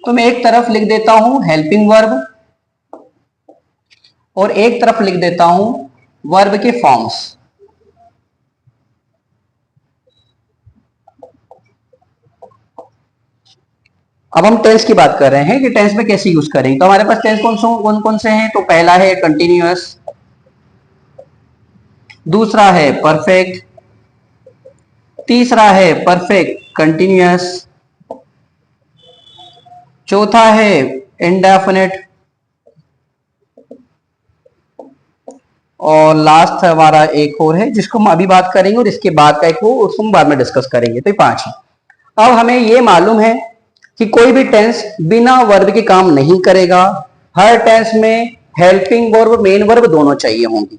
तो मैं एक तरफ लिख देता हूं हेल्पिंग वर्ब और एक तरफ लिख देता हूं वर्ब के फॉर्म्स। अब हम टेंस की बात कर रहे हैं कि टेंस में कैसे यूज करेंगे। तो हमारे पास टेंस कौन कौन से हैं। तो पहला है कंटिन्यूअस, दूसरा है परफेक्ट, तीसरा है परफेक्ट कंटिन्यूअस, चौथा है इंडेफिनिट और लास्ट हमारा एक और है जिसको हम अभी बात करेंगे और इसके बाद का एक हो उसको हम बाद में डिस्कस करेंगे। तो ये 5 है। अब हमें ये मालूम है कि कोई भी टेंस बिना वर्ब के काम नहीं करेगा। हर टेंस में हेल्पिंग वर्ब मेन वर्ब दोनों चाहिए होंगी।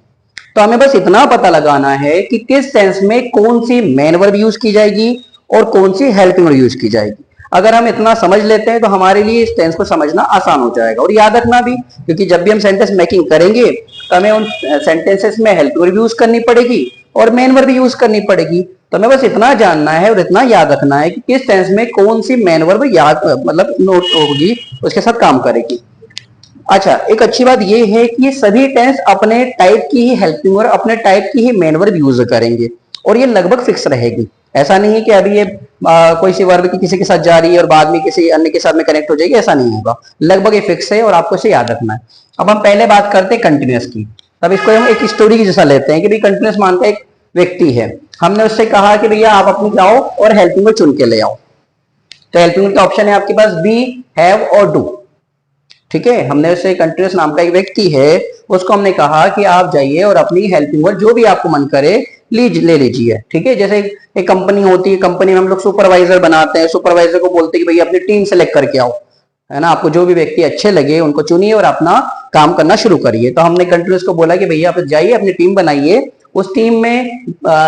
तो हमें बस इतना पता लगाना है कि किस टेंस में कौन सी मेन वर्ब यूज की जाएगी और कौन सी हेल्पिंग वर्ब यूज की जाएगी। अगर हम इतना समझ लेते हैं तो हमारे लिए इस टेंस को समझना आसान हो जाएगा और याद रखना भी, क्योंकि जब भी हम सेंटेंस मेकिंग करेंगे तो हमें उन सेंटेंसेस में हेल्पिंग वर्ब यूज करनी पड़ेगी और मेन वर्ब यूज करनी पड़ेगी। तो हमें बस इतना जानना है और इतना याद रखना है कि किस टेंस में कौन सी मेन वर्ब याद मतलब नोट होगी, उसके साथ काम करेगी। अच्छा, एक अच्छी बात यह है कि ये सभी टेंस अपने टाइप की ही हेल्पिंग वर्ब, अपने टाइप की ही मेन वर्ब यूज करेंगे और ये लगभग फिक्स रहेगी। ऐसा नहीं है कि अभी ये कोई सी वर्ब की किसी के साथ जा रही है और बाद में किसी अन्य के साथ में कनेक्ट हो जाएगी, ऐसा नहीं होगा। लगभग ये फिक्स है और आपको इसे याद रखना है। अब हम पहले बात करते हैं कंटिन्यूअस की। तब इसको हम एक स्टोरी की जैसा लेते हैं कि भाई कंटिन्यूअस मानते एक व्यक्ति है, हमने उससे कहा कि भैया आप अपनी जाओ और हेल्पिंग वर्ब चुन के ले आओ। तो हेल्पिंग वर्ब का ऑप्शन है आपके पास बी, हैव और डू। ठीक है, हमने उससे कंटिन्यूअस नाम का एक व्यक्ति है, उसको हमने कहा कि आप जाइए और अपनी हेल्पिंग वर्ब जो भी आपको मन करे ले लीजिए। ठीक है, जैसे एक कंपनी होती है, कंपनी में हम लोग सुपरवाइजर बनाते हैं, सुपरवाइजर को बोलते हैं कि भैया अपनी टीम सेलेक्ट करके आओ, है ना। आपको जो भी व्यक्ति अच्छे लगे उनको चुनिए और अपना काम करना शुरू करिए। तो हमने कंटिन्यूअस को बोला कि भैया आप जाइए अपनी टीम बनाइए, उस टीम में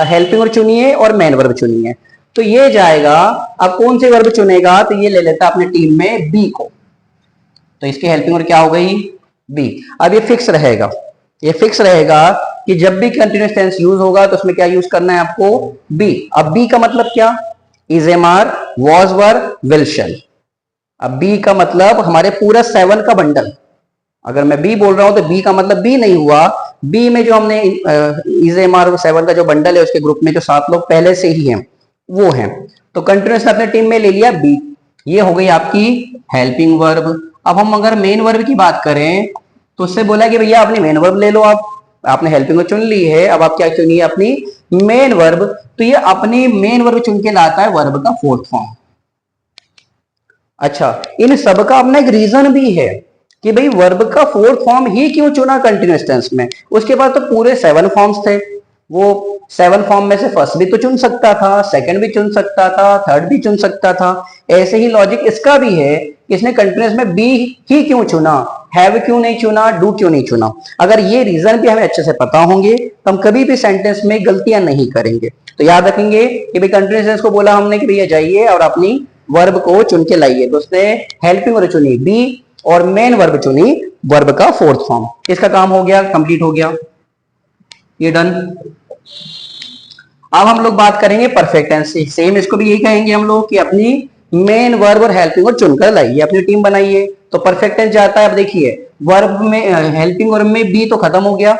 हेल्पिंग वर्ब चुनिए और मेन वर्ब चुनिए। तो ये जाएगा, अब कौन से वर्ब चुनेगा, तो ये ले लेता अपनी टीम में बी को। तो इसकी हेल्पिंग वर्ब क्या हो गई, बी। अब ये फिक्स रहेगा, ये फिक्स रहेगा कि जब भी कंटिन्यूअस टेंस यूज होगा तो उसमें क्या यूज करना है आपको, बी। अब बी का मतलब क्या, is am are, was were, will shall. अब बी का मतलब हमारे पूरा 7 का बंडल। अगर मैं बी बोल रहा हूं तो बी का मतलब बी नहीं हुआ, बी में जो हमने इज एम आर 7 का जो बंडल है उसके ग्रुप में जो 7 लोग पहले से ही हैं वो हैं। तो कंटिन्यूअस अपने टीम में ले लिया बी, ये हो गई आपकी हेल्पिंग वर्ब। अब हम अगर मेन वर्ब की बात करें तो उससे बोला कि भैया अपनी मेन वर्ब ले लो, आप आपने हेल्पिंग वर्ब चुन ली है, अब आप क्या चुनिए अपनी मेन वर्ब। तो ये अपनी मेन वर्ब चुन के लाता है वर्ब का 4th फॉर्म। अच्छा, इन सब का अपना एक रीजन भी है कि भाई वर्ब का 4th फॉर्म ही क्यों चुना कंटिन्यूअस टेंस में। उसके बाद तो पूरे 7 फॉर्म्स थे, वो 7 फॉर्म में से फर्स्ट भी तो चुन सकता था, सेकंड भी चुन सकता था, थर्ड भी चुन सकता था। ऐसे ही लॉजिक इसका भी है, इसने कंटिन्यूअस में बी ही क्यों चुना, हैव क्यों नहीं चुना, डू क्यों नहीं चुना। अगर ये रीजन भी हमें अच्छे से पता होंगे तो हम कभी भी सेंटेंस में गलतियां नहीं करेंगे। तो याद रखेंगे कि भाई कंटिन्यूअस टेंस को बोला हमने कि भैया जाइए और अपनी वर्ब को चुन के लाइए। तो उसने हेल्पिंग वर्ब चुनी बी और मेन वर्ब चुनी वर्ब का 4th फॉर्म। इसका काम हो गया, कंप्लीट हो गया, ये डन। अब हम लोग बात करेंगे परफेक्ट टेंस से। सेम इसको भी यही कहेंगे हम लोग कि अपनी मेन वर्ब और हेल्पिंग वर्ब चुनकर लाइए, अपनी टीम बनाइए। तो परफेक्ट टेंस जाता है, अब देखिए वर्ब में हेल्पिंग वर्ब में बी तो खत्म हो गया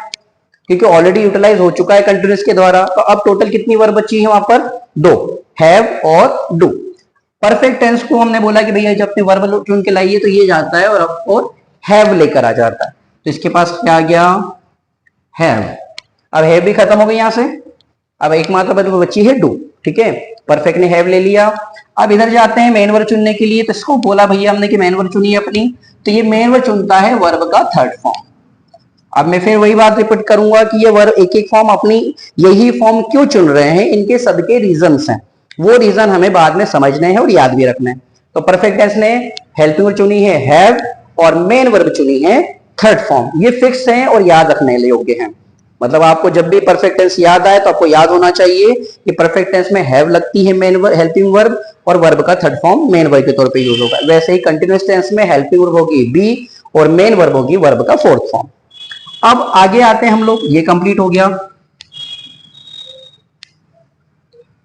क्योंकि ऑलरेडी यूटिलाइज हो चुका है कंटिन्यूअस के द्वारा। तो अब टोटल कितनी वर्ब बची है वहां पर, 2, हैव और डू। परफेक्ट टेंस को हमने बोला कि भैया जब अपने वर्ब चुन के लाइए तो ये जाता है और हैव लेकर आ जाता है। तो इसके पास क्या आ गया, हैव। अब हैव भी खत्म हो गई यहां से, अब एकमात्र बची है डू। ठीक है, परफेक्ट ने हैव ले लिया। अब इधर जाते हैं मेन वर्ब चुनने के लिए। तो इसको बोला भैया हमने कि मेन वर्ब चुनिए अपनी, तो ये मेन वर्ब चुनता है वर्ब का 3rd फॉर्म। अब मैं फिर वही बात रिपीट करूंगा कि ये वर्ब एक एक फॉर्म अपनी यही फॉर्म क्यों चुन रहे हैं, इनके सबके रीजंस हैं। वो रीजन हमें बाद में समझने हैं और याद भी रखना है। तो परफेक्ट टेंस ने हेल्पिंग वर्ब चुनी है हैव और मेन वर्ब चुनी है 3rd फॉर्म। ये फिक्स हैं और याद रखने योग्य हैं। मतलब आपको जब भी परफेक्ट टेंस याद आए तो आपको याद होना चाहिए कि परफेक्ट टेंस में हैव लगती है मेन वर्ब हेल्पिंग वर्ब और वर्ब का 3rd फॉर्म मेन वर्ब के तौर पे यूज होगा। वैसे ही कंटिन्यूअस टेंस में हेल्पिंग वर्ब होगी बी और मेन वर्ब होगी वर्ब का 4th फॉर्म। अब आगे आते हैं हम लोग, ये कंप्लीट हो गया।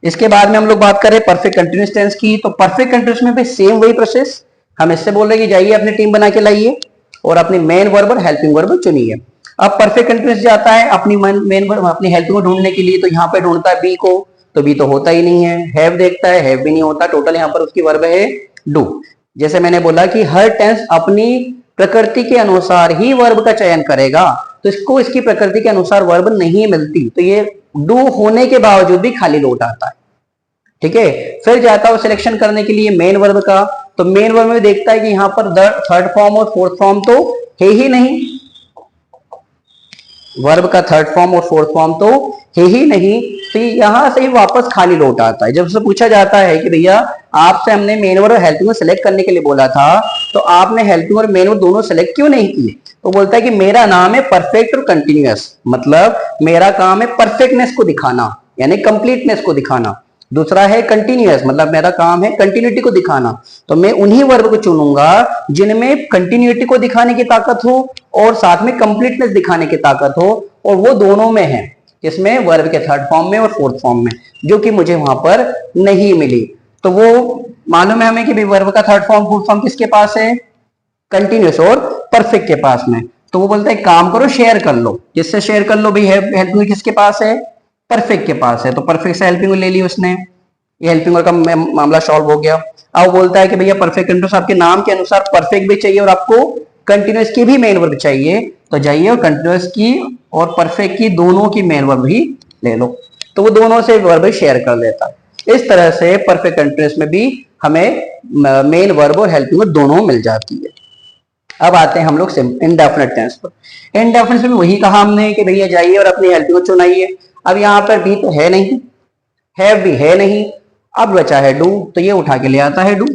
इसके बाद में हम लोग बात करें परफेक्ट कंटिन्यूअस टेंस की। तो परफेक्ट कंटिन्यूअस में भी सेम वही प्रोसेस, हम इससे बोल रहे हैं कि जाइए अपनी टीम बना के लाइए और अपनी मेन वर्ब और हेल्पिंग वर्ब चुनिए। अब परफेक्ट कंटिन्यूअस जाता है अपनी मेन वर्ब अपनी हेल्पिंग को ढूंढने के लिए, तो यहाँ पे ढूंढता है बी को, तो बी तो होता ही नहीं है। हैव देखता है, हैव भी नहीं होता। टोटल यहाँ पर उसकी वर्ब है डू। जैसे मैंने बोला कि हर टेंस अपनी प्रकृति के अनुसार ही वर्ब का चयन करेगा, तो इसको इसकी प्रकृति के अनुसार वर्ब नहीं मिलती, तो ये डू होने के बावजूद भी खाली लौट आता है। ठीक है, फिर जाता है सिलेक्शन करने के लिए मेन वर्ब का, तो मेन वर्ब में देखता है कि यहाँ पर थर्ड फॉर्म और फोर्थ फॉर्म तो है ही नहीं, वर्ब का थर्ड फॉर्म और फोर्थ फॉर्म तो है ही नहीं, तो यहां से ही वापस खाली लौट आता है। जब उससे पूछा जाता है कि भैया आपसे हमने मेन वर्ब और हेल्पिंग वर्ब सेलेक्ट करने के लिए बोला था, तो आपने हेल्पिंग और मेन वर्ब दोनों सेलेक्ट क्यों नहीं किए, तो बोलता है कि मेरा नाम है परफेक्ट और कंटिन्यूअस, मतलब मेरा काम है परफेक्टनेस को दिखाना यानी कंप्लीटनेस को दिखाना। दूसरा है कंटिन्यूअस, मतलब मेरा काम है कंटिन्यूटी को दिखाना, तो मैं उन्हीं वर्ब को चुनूंगा जिनमें कंटिन्यूटी को दिखाने की ताकत हो और साथ में कंप्लीटनेस दिखाने की ताकत हो, और वो दोनों में है, इसमें वर्ब के थर्ड फॉर्म में और फोर्थ फॉर्म में, जो कि मुझे वहां पर नहीं मिली। तो वो मालूम है हमें कि वर्ब का थर्ड फॉर्म फोर्थ फॉर्म किसके पास है, कंटिन्यूअस और परफेक्ट के पास में। तो वो बोलता है काम करो शेयर कर लो, जिससे शेयर कर लो भाई हेल्पिंग किसके पास है, परफेक्ट के पास है, तो परफेक्ट से हेल्पिंग ले ली उसने, ये हेल्पिंग का मामला सॉल्व हो गया। अब बोलता है कि भैया परफेक्ट कंटिन्यूअस आपके नाम के अनुसार परफेक्ट भी चाहिए और आपको कंटिन्यूअस की भी मेन वर्ब चाहिए, तो जाइए और कंटिन्यूअस की और परफेक्ट की दोनों की मेन वर्ब ही ले लो, तो वो दोनों से वर्ब शेयर कर लेता है। इस तरह से परफेक्ट कंटिन्यूअस में भी हमें मेन वर्ब और हेल्पिंग वर्ब दोनों मिल जाती है। अब आते हैं हम लोग इनडेफिनिट टेंस पर। इनडेफिनिट में वही कहा हमने कि भैया जाइए और अपनी हेल्पिंग को चुनाइए। अब यहाँ पर भी तो है नहीं, हैव भी है नहीं, अब बचा है डू, तो ये उठा के ले आता है डू।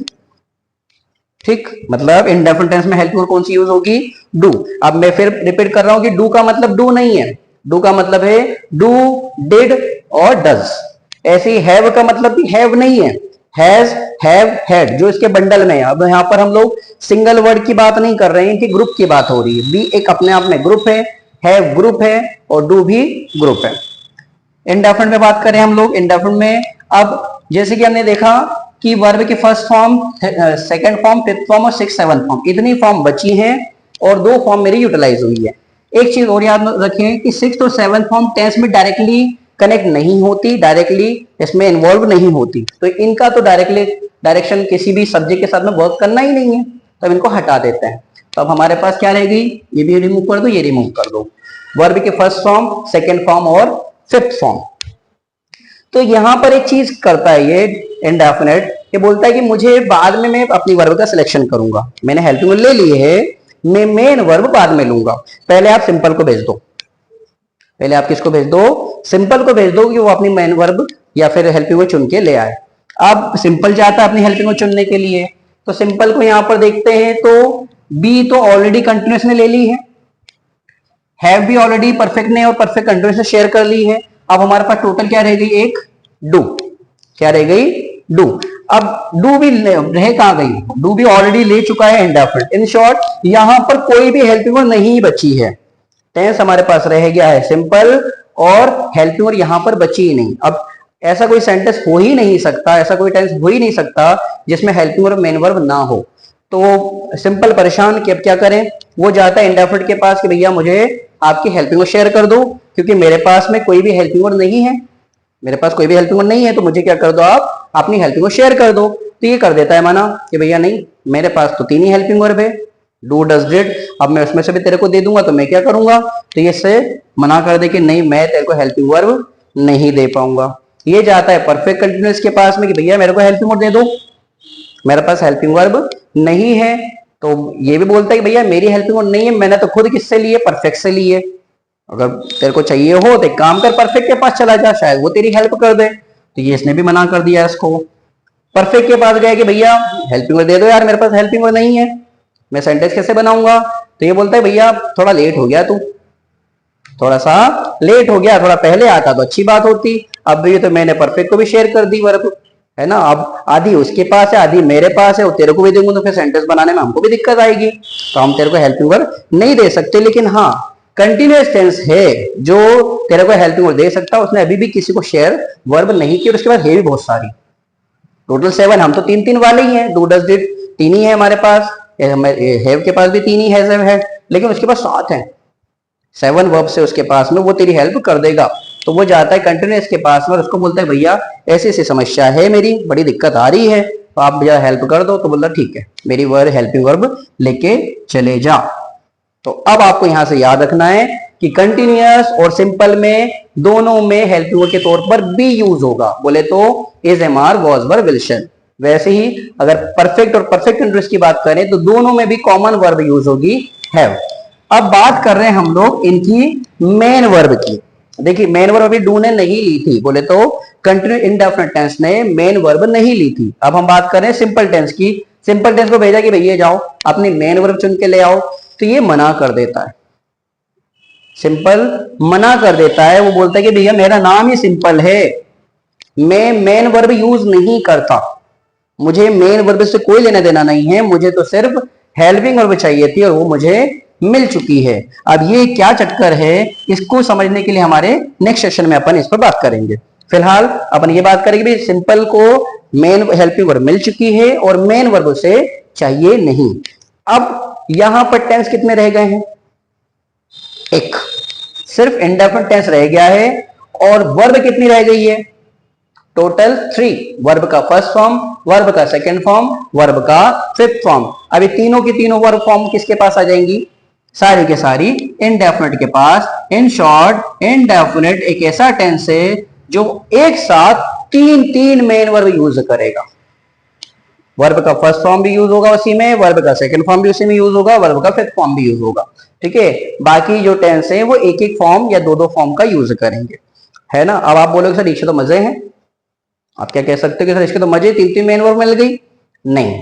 ठीक, मतलब इनडेफिनिट टेंस में हेल्पिंग कौन सी यूज होगी, डू। अब मैं फिर रिपीट कर रहा हूं कि डू का मतलब डू नहीं है, डू का मतलब है डू, डिड और डज। ऐसे ही हैव का मतलब भी हैव नहीं है, हैज, हैव, हैड, जो इसके बंडल में है। अब यहाँ पर हम लोग सिंगल वर्ड की बात नहीं कर रहे हैं कि ग्रुप की बात हो रही है। बी एक अपने आप में ग्रुप है, हैव ग्रुप है और डू भी ग्रुप है। इंडेफिनिट में बात करें हम लोग, इंडेफिनिट में अब जैसे कि हमने देखा कि वर्ब के first form, second form, fifth form और सिक्स सेवंथ फॉर्म, इतनी फॉर्म बची हैं और दो फॉर्म मेरी यूटिलाइज हुई है। एक चीज और याद रखें कि सिक्स और सेवंथ फॉर्म टेंस में डायरेक्टली कनेक्ट नहीं होती, डायरेक्टली इसमें इन्वॉल्व नहीं होती, तो इनका तो डायरेक्टली डायरेक्शन किसी भी सब्जेक्ट के साथ में वर्क करना ही नहीं है, तब इनको हटा देते हैं। तो अब हमारे पास क्या रह गई, ये भी रिमूव कर दो, ये रिमूव कर दो, वर्ब के फर्स्ट फॉर्म, सेकेंड फॉर्म और फिफ्थ फॉर्म। तो यहां पर एक चीज करता है ये इंडेफिनिट, ये बोलता है कि मुझे बाद में मैं अपनी वर्ब का सिलेक्शन करूंगा, मैंने हेल्पिंग ले ली है, मैं मेन वर्ब बाद में लूंगा। पहले आप सिंपल को भेज दो, पहले आप किसको भेज दो, सिंपल को भेज दो कि वो अपनी मेन वर्ब या फिर हेल्पिंग को चुन के ले आए। अब सिंपल जाता है अपनी हेल्पिंग को चुनने के लिए, तो सिंपल को यहां पर देखते हैं तो बी तो ऑलरेडी कंटिन्यूअस ने ले ली है, हैव भी ऑलरेडी परफेक्ट ने और परफेक्ट कंटिन्यूअस ने शेयर कर ली है। अब हमारे पास टोटल क्या रह गई, एक डू, क्या रह गई, डू। अब डू भी रह कहां गई, डू भी ऑलरेडी ले चुका है इंडेफिनिट। इन शॉर्ट यहां पर कोई भी हेल्पिंग वर्ब नहीं बची है, टेंस हमारे पास रह गया है सिंपल और हेल्पिंग वर्ब यहां पर बची ही नहीं। अब ऐसा कोई सेंटेंस हो ही नहीं सकता, ऐसा कोई टेंस हो ही नहीं सकता जिसमें हेल्पिंग वर्ब मेन वर्ब ना हो। तो सिंपल परेशान कि अब क्या करें, वो जाता है इंडेफिनिट के पास कि भैया मुझे आपकी हेल्पिंग वर्ब शेयर कर दो, क्योंकि मेरे पास में कोई भी हेल्पिंग वर्ब नहीं है, मेरे पास कोई भी हेल्पिंग वर्ब नहीं है, तो मुझे क्या कर दो, आप अपनी हेल्पिंग वर्ब शेयर कर दो। तो ये कर देता है मना कि भैया नहीं, मेरे पास तो तीन ही हेल्पिंग वर्ब है, डू, डज, डिड, अब मैं उसमें से भी तेरे को दे दूंगा तो मैं क्या करूंगा, तो ये से मना कर दे कि नहीं मैं तेरे को हेल्पिंग वर्ब नहीं दे पाऊंगा। ये जाता है परफेक्ट कंटिन्यूअस के पास में कि भैया मेरे को हेल्पिंग वर्ब दे दो, मेरे पास हेल्पिंग वर्ब नहीं है। तो ये भी बोलता है कि भैया मेरी हेल्पिंग वर्ब नहीं है, मैंने तो खुद किससे लिए, परफेक्ट से लिए। अगर तेरे को चाहिए हो तो एक काम कर, परफेक्ट के पास चला जा, शायद वो तेरी हेल्प कर दे। तो ये इसने भी मना कर दिया इसको। परफेक्ट के पास गया कि भैया हेल्पिंग वर्ब दे दो यार, मेरे पास हेल्पिंग वर्ब नहीं है, मैं सेंटेंस कैसे बनाऊंगा। तो ये बोलता है भैया थोड़ा लेट हो गया तू, थोड़ा सा लेट हो गया, थोड़ा पहले आता तो अच्छी बात होती। अब ये तो मैंने परफेक्ट को भी शेयर कर दी वर्ब, है ना, अब आधी उसके पास है आधी मेरे पास है, और तेरे को भी दूंगा तो फिर सेंटेंस बनाने में हमको भी दिक्कत आएगी, तो हम तेरे को हेल्पिंग वर्ब नहीं दे सकते। लेकिन हाँ कंटिन्यूअस टेंस है जो तेरे को हेल्पिंग वर्ब दे सकता है, उसने अभी भी किसी को शेयर वर्ब नहीं की और उसके बाद है भी बहुत सारी। टोटल 7, हम तो 3 3 वाले ही हैं, डू डज डिड 3 ही है हमारे पास, हैव के पास भी 3 ही है, लेकिन उसके पास 7 है। 7 वर्ब से उसके पास में, वो तेरी हेल्प कर देगा। तो वो जाता है कंटिन्यूअस के पास में और उसको बोलता है भैया ऐसी ऐसी समस्या है, मेरी बड़ी दिक्कत आ रही है, तो आप भैया हेल्प कर दो। तो बोलता ठीक है, मेरी वर्ब हेल्पिंग वर्ब लेके चले जा। तो अब आपको यहां से याद रखना है कि कंटिन्यूअस और सिंपल में दोनों में हेल्पिंग वर्ब के तौर पर बी यूज होगा। बोले तो is, am are, was, were, will, shall. वैसे ही अगर परफेक्ट और परफेक्ट कंटिन्यूअस की बात करें तो दोनों में भी कॉमन वर्ब यूज होगी, हैव। अब बात कर रहे हैं हम लोग इनकी मेन वर्ब की। देखिए मेन वर्ब अभी डू ने नहीं ली थी, बोले तो कंटिन्यू इंडेफिनिट टेंस ने मेन वर्ब नहीं ली थी। अब हम बात कर रहे हैं सिंपल टेंस की। सिंपल टेंस को भेजा कि भैया जाओ अपनी मेन वर्ब चुन के ले आओ, तो ये मना कर देता है। सिंपल मना कर देता है, वो बोलता है कि भैया मेरा नाम ही सिंपल है, मैं मेन वर्ब यूज नहीं करता, मुझे मेन वर्ब से कोई लेना देना नहीं है, मुझे तो सिर्फ हेल्पिंग वर्ब चाहिए थी और वो मुझे मिल चुकी है। अब ये क्या चक्कर है, इसको समझने के लिए हमारे नेक्स्ट सेशन में अपन इस पर बात करेंगे। फिलहाल अपन ये बात करेंगे सिंपल को मेन हेल्पिंग वर्ब मिल चुकी है और मेन वर्ब उसे चाहिए नहीं। अब यहां पर टेंस कितने रह गए हैं, एक, सिर्फ इंडेफिनिट टेंस रह गया है। और वर्ब कितनी रह गई है, टोटल 3। वर्ब का फर्स्ट फॉर्म, वर्ब का सेकंड फॉर्म, वर्ब का फिफ्थ फॉर्म। अभी तीनों की तीनों वर्ब फॉर्म किसके पास आ जाएंगी, सारी के सारी इंडेफिनिट के पास। इन शॉर्ट इंडेफिनिट एक ऐसा टेंस है जो एक साथ तीन मेन वर्ब यूज करेगा। वर्ब का फर्स्ट फॉर्म भी यूज होगा उसी में, वर्ब का सेकंड फॉर्म भी उसी में यूज होगा, वर्ब का फिफ्थ फॉर्म भी यूज होगा। ठीक है, बाकी जो टेंस है वो एक एक फॉर्म या दो फॉर्म का यूज करेंगे, है ना। अब आप बोलोगे सर इसके तो मजे हैं, आप क्या कह सकते हो कि सर इसके तो मजे, 3 मेन वर्ब मिल गई। नहीं,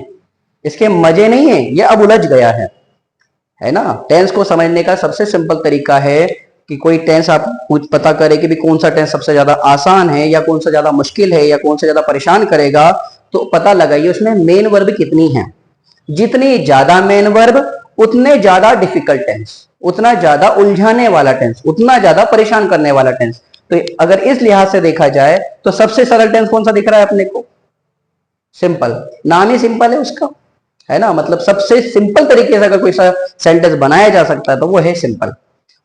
इसके मजे नहीं है, ये अब उलझ गया है ना। टेंस को समझने का सबसे सिंपल तरीका है कि कोई टेंस आप कुछ पता करे कि भी कौन सा टेंस सबसे ज्यादा आसान है या कौन सा ज्यादा मुश्किल है या कौन सा ज्यादा परेशान करेगा, तो पता लगाइए उसमें मेन वर्ब कितनी है। जितनी ज्यादा मेन वर्ब उतने ज्यादा डिफिकल्ट टेंस, उतना ज्यादा उलझाने वाला टेंस, उतना ज्यादा परेशान करने वाला टेंस। तो अगर इस लिहाज से देखा जाए तो सबसे सरल टेंस कौन सा दिख रहा है अपने को, सिंपल। नाम ही सिंपल है उसका, है ना। मतलब सबसे सिंपल तरीके से अगर कोई सा सेंटेंस बनाया जा सकता है तो वो है सिंपल।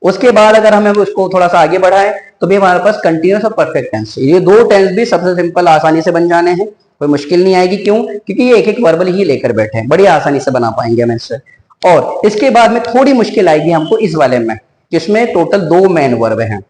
उसके बाद अगर हमें उसको थोड़ा सा आगे बढ़ाएं तो भी हमारे पास कंटिन्यूअस और परफेक्ट टेंस, ये दो टेंस भी सबसे सिंपल, आसानी से बन जाने हैं, कोई मुश्किल नहीं आएगी। क्यों, क्योंकि ये एक एक वर्बल ही लेकर बैठे हैं, बड़ी आसानी से बना पाएंगे हम इससे। और इसके बाद में थोड़ी मुश्किल आएगी हमको इस वाले में, जिसमें टोटल 2 मेन वर्ब हैं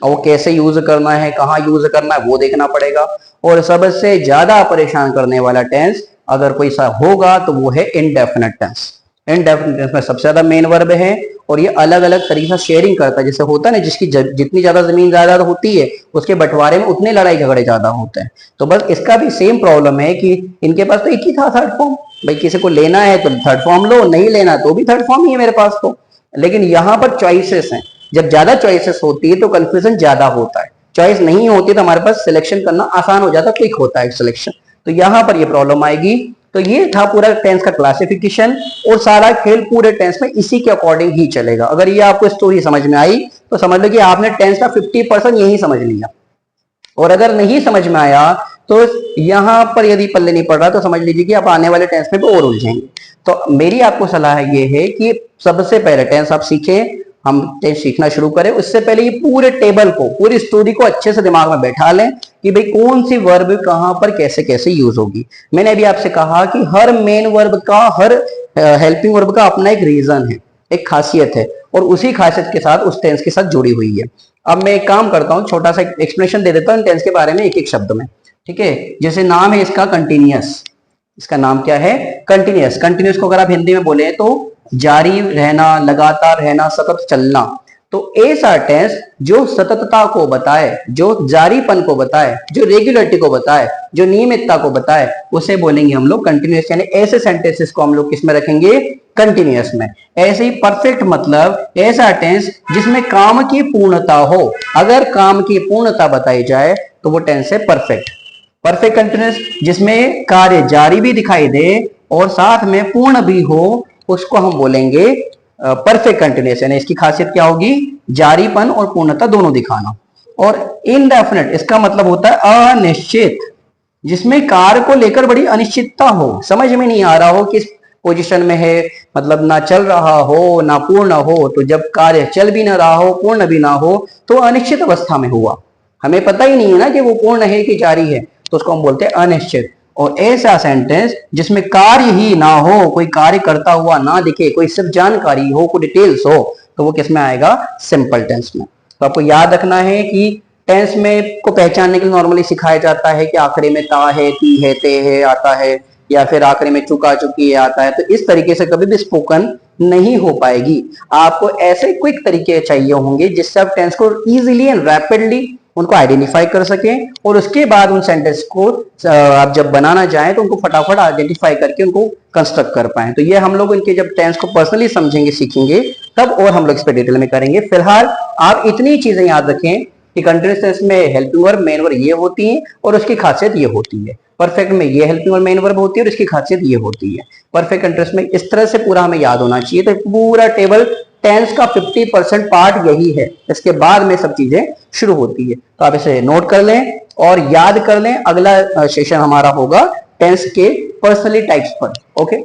और वो कैसे यूज करना है, कहाँ यूज करना है, वो देखना पड़ेगा। और सबसे ज्यादा परेशान करने वाला टेंस अगर कोई सा होगा तो वो है इनडेफिनिट टेंस। इनडेफिनिट टेंस में सबसे ज्यादा मेन वर्ब है और ये अलग अलग तरीके से शेयरिंग करता है। जैसे होता है ना, जिसकी जितनी ज्यादा जमीन ज्यादा होती है उसके बंटवारे में उतने लड़ाई झगड़े ज्यादा होते हैं। तो बस इसका भी सेम प्रॉब्लम है कि इनके पास तो एक ही था थर्ड फॉर्म, भाई किसी को लेना है तो थर्ड फॉर्म लो, नहीं लेना तो भी थर्ड फॉर्म ही है मेरे पास तो। लेकिन यहाँ पर चॉइसेस हैं, जब ज्यादा चॉइसेस होती है तो कंफ्यूजन ज्यादा होता है, चॉइस नहीं होती तो हमारे पास सिलेक्शन करना आसान हो जाता है, क्विक होता है सिलेक्शन। तो यहां पर ये प्रॉब्लम आएगी। तो ये था पूरा टेंस का क्लासिफिकेशन और सारा खेल पूरे टेंस में इसी के अकॉर्डिंग ही चलेगा। अगर ये आपको स्टोरी समझ में आई तो समझ लो कि आपने टेंस का 50% यही समझ लिया, और अगर नहीं समझ में आया तो यहां पर यदि पल्ले नहीं पड़ रहा तो समझ लीजिए कि आप आने वाले टेंस में भी और उलझेंगे। तो मेरी आपको सलाह ये है कि सबसे पहले टेंस आप सीखें, हम टेंस सीखना शुरू करें उससे पहले ये पूरे टेबल को, पूरी स्टोरी को अच्छे से दिमाग में बैठा लें कि भाई कौन सी वर्ब कहां पर कैसे कैसे यूज होगी। मैंने अभी आपसे कहा कि हर मेन वर्ब का, हर हेल्पिंग वर्ब का अपना एक रीजन है, एक खासियत है, और उसी खासियत के साथ उस टेंस के साथ जुड़ी हुई है। अब मैं एक काम करता हूं, छोटा सा एक्सप्लेनेशन दे देता हूं टेंस के बारे में एक एक शब्द में, ठीक है। जैसे नाम है इसका कंटिन्यूअस, इसका नाम क्या है, कंटिन्यूअस। कंटिन्यूअस को अगर आप हिंदी में बोले तो जारी रहना, लगातार रहना, सतत चलना। तो ऐसा टेंस जो सततता को बताए, जो जारीपन को बताए, जो रेगुलरिटी को बताए, जो नियमितता को बताए, उसे बोलेंगे हम लोग कंटिन्यूअस। यानी ऐसे सेंटेंसेस को हम लोग किसमें रखेंगे, कंटिन्यूअस में। ऐसे ही परफेक्ट मतलब ऐसा टेंस जिसमें काम की पूर्णता हो। अगर काम की पूर्णता बताई जाए तो वो टेंस है परफेक्ट। परफेक्ट कंटिन्यूअस जिसमें कार्य जारी भी दिखाई दे और साथ में पूर्ण भी हो, उसको हम बोलेंगे परफेक्ट कंटिन्यूअस। यानी इसकी खासियत क्या होगी, जारीपन और पूर्णता दोनों दिखाना। और इनडेफिनिट इसका मतलब होता है अनिश्चित, जिसमें कार्य को लेकर बड़ी अनिश्चितता हो, समझ में नहीं आ रहा हो किस पोजीशन में है, मतलब ना चल रहा हो ना पूर्ण हो। तो जब कार्य चल भी ना रहा हो, पूर्ण भी ना हो, तो अनिश्चित अवस्था में हुआ। हमें पता ही नहीं है ना कि वो पूर्ण है कि जारी है, तो उसको हम बोलते हैं अनिश्चित। और ऐसा सेंटेंस जिसमें कार्य ही ना हो, कोई कार्य करता हुआ ना दिखे, कोई सिर्फ जानकारी हो, कोई डिटेल्स हो, तो वो किस में आएगा? सिंपल टेंस में। तो आपको याद रखना है कि टेंस में को पहचानने के लिए नॉर्मली सिखाया जाता है कि आखिरी में ता है, ती है, ते है आता है, या फिर आखिरी में चुका चुकी है आता है। तो इस तरीके से कभी भी स्पोकन नहीं हो पाएगी। आपको ऐसे क्विक तरीके चाहिए होंगे जिससे आप टेंस को इजीली एंड रैपिडली उनको आइडेंटिफाई कर सकें, और उसके बाद उन सेंटेंस को आप जब बनाना चाहें तो उनको फटाफट आइडेंटिफाई करके उनको कंस्ट्रक्ट कर पाए। तो ये हम लोग इनके जब टेंस को पर्सनली समझेंगे, सीखेंगे, तब और हम लोग इस पर डिटेल में करेंगे। फिलहाल आप इतनी चीजें याद रखें कि कंटिन्यूअस टेंस में हेल्पिंग वर्ब, मेन वर्ब ये होती है और उसकी खासियत ये होती है। परफेक्ट में ये हेल्पिंग वर्ब, मेन वर्ब होती है और इसकी खासियत ये होती है। परफेक्ट कंटिन्यूअस में इस तरह से पूरा हमें याद होना चाहिए। तो पूरा टेबल टेंस का 50% पार्ट यही है, इसके बाद में सब चीजें शुरू होती है। तो आप इसे नोट कर लें और याद कर लें। अगला सेशन हमारा होगा टेंस के पर्सनली टाइप्स पर। ओके।